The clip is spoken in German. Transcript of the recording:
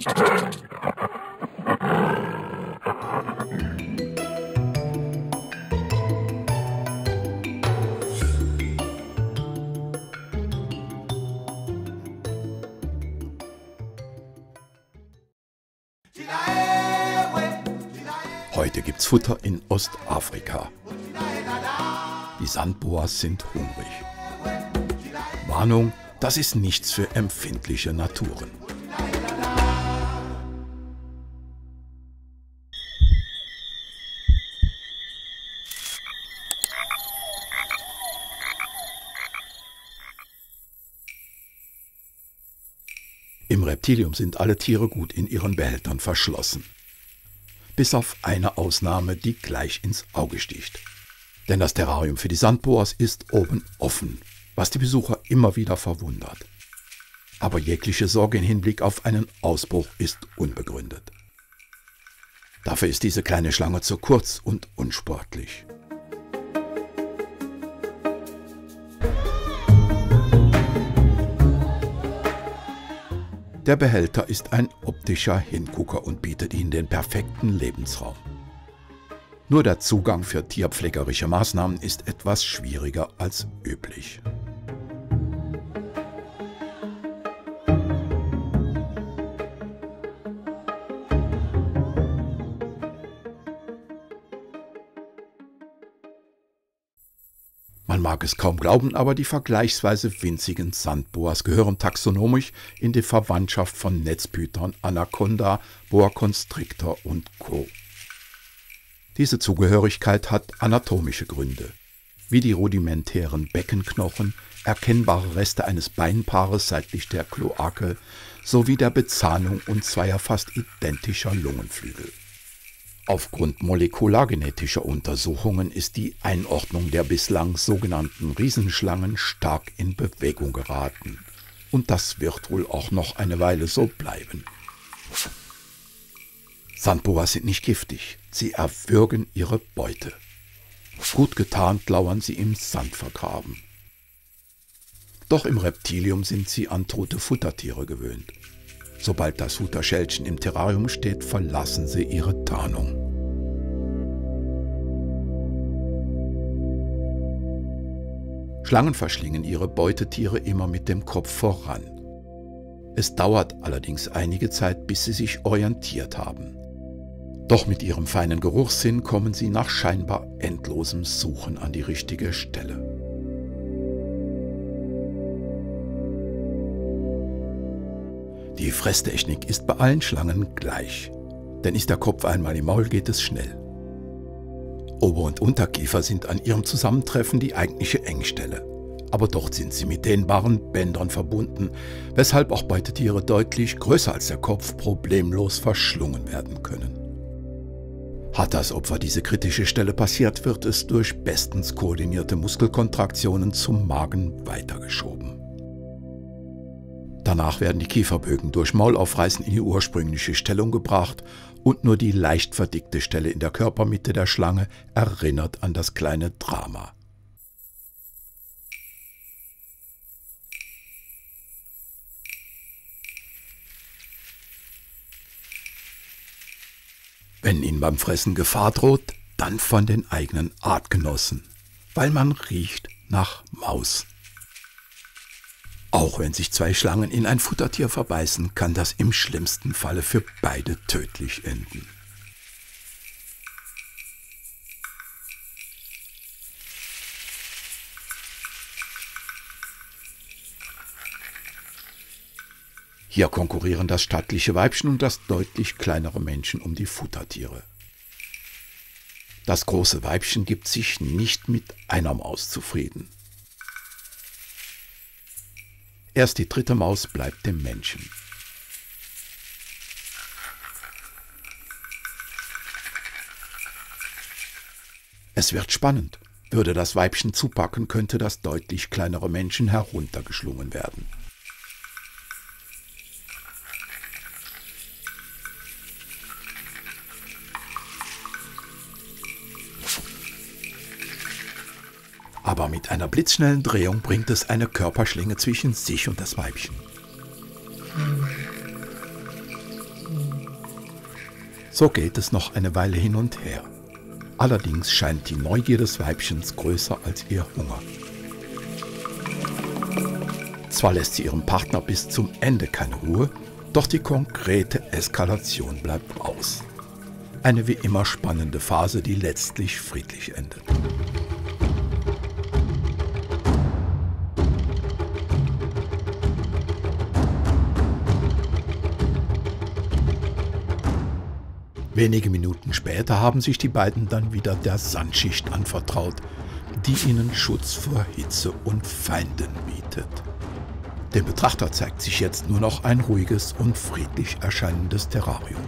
nicht. Heute gibt's Futter in Ostafrika. Die Sandboas sind hungrig. Warnung, das ist nichts für empfindliche Naturen. Im Reptilium sind alle Tiere gut in ihren Behältern verschlossen. Bis auf eine Ausnahme, die gleich ins Auge sticht. Denn das Terrarium für die Sandboas ist oben offen, was die Besucher immer wieder verwundert. Aber jegliche Sorge im Hinblick auf einen Ausbruch ist unbegründet. Dafür ist diese kleine Schlange zu kurz und unsportlich. Der Behälter ist ein optischer Hingucker und bietet Ihnen den perfekten Lebensraum. Nur der Zugang für tierpflegerische Maßnahmen ist etwas schwieriger als üblich. Man mag es kaum glauben, aber die vergleichsweise winzigen Sandboas gehören taxonomisch in die Verwandtschaft von Netzpython, Anaconda, Boa Constrictor und Co. Diese Zugehörigkeit hat anatomische Gründe, wie die rudimentären Beckenknochen, erkennbare Reste eines Beinpaares seitlich der Kloake sowie der Bezahnung und zweier fast identischer Lungenflügel. Aufgrund molekulargenetischer Untersuchungen ist die Einordnung der bislang sogenannten Riesenschlangen stark in Bewegung geraten. Und das wird wohl auch noch eine Weile so bleiben. Sandboas sind nicht giftig, sie erwürgen ihre Beute. Gut getarnt lauern sie im Sand vergraben. Doch im Reptilium sind sie an tote Futtertiere gewöhnt. Sobald das Futterschälchen im Terrarium steht, verlassen sie ihre Tarnung. Schlangen verschlingen ihre Beutetiere immer mit dem Kopf voran. Es dauert allerdings einige Zeit, bis sie sich orientiert haben. Doch mit ihrem feinen Geruchssinn kommen sie nach scheinbar endlosem Suchen an die richtige Stelle. Die Fresstechnik ist bei allen Schlangen gleich, denn ist der Kopf einmal im Maul, geht es schnell. Ober- und Unterkiefer sind an ihrem Zusammentreffen die eigentliche Engstelle, aber dort sind sie mit dehnbaren Bändern verbunden, weshalb auch Beutetiere deutlich größer als der Kopf problemlos verschlungen werden können. Hat das Opfer diese kritische Stelle passiert, wird es durch bestens koordinierte Muskelkontraktionen zum Magen weitergeschoben. Danach werden die Kieferbögen durch Maulaufreißen in die ursprüngliche Stellung gebracht und nur die leicht verdickte Stelle in der Körpermitte der Schlange erinnert an das kleine Drama. Wenn ihnen beim Fressen Gefahr droht, dann von den eigenen Artgenossen, weil man riecht nach Maus. Auch wenn sich zwei Schlangen in ein Futtertier verbeißen, kann das im schlimmsten Falle für beide tödlich enden. Hier konkurrieren das stattliche Weibchen und das deutlich kleinere Männchen um die Futtertiere. Das große Weibchen gibt sich nicht mit einer Maus zufrieden. Erst die dritte Maus bleibt dem Männchen. Es wird spannend. Würde das Weibchen zupacken, könnte das deutlich kleinere Männchen heruntergeschlungen werden. Aber mit einer blitzschnellen Drehung bringt es eine Körperschlinge zwischen sich und das Weibchen. So geht es noch eine Weile hin und her. Allerdings scheint die Neugier des Weibchens größer als ihr Hunger. Zwar lässt sie ihrem Partner bis zum Ende keine Ruhe, doch die konkrete Eskalation bleibt aus. Eine wie immer spannende Phase, die letztlich friedlich endet. Wenige Minuten später haben sich die beiden dann wieder der Sandschicht anvertraut, die ihnen Schutz vor Hitze und Feinden bietet. Dem Betrachter zeigt sich jetzt nur noch ein ruhiges und friedlich erscheinendes Terrarium.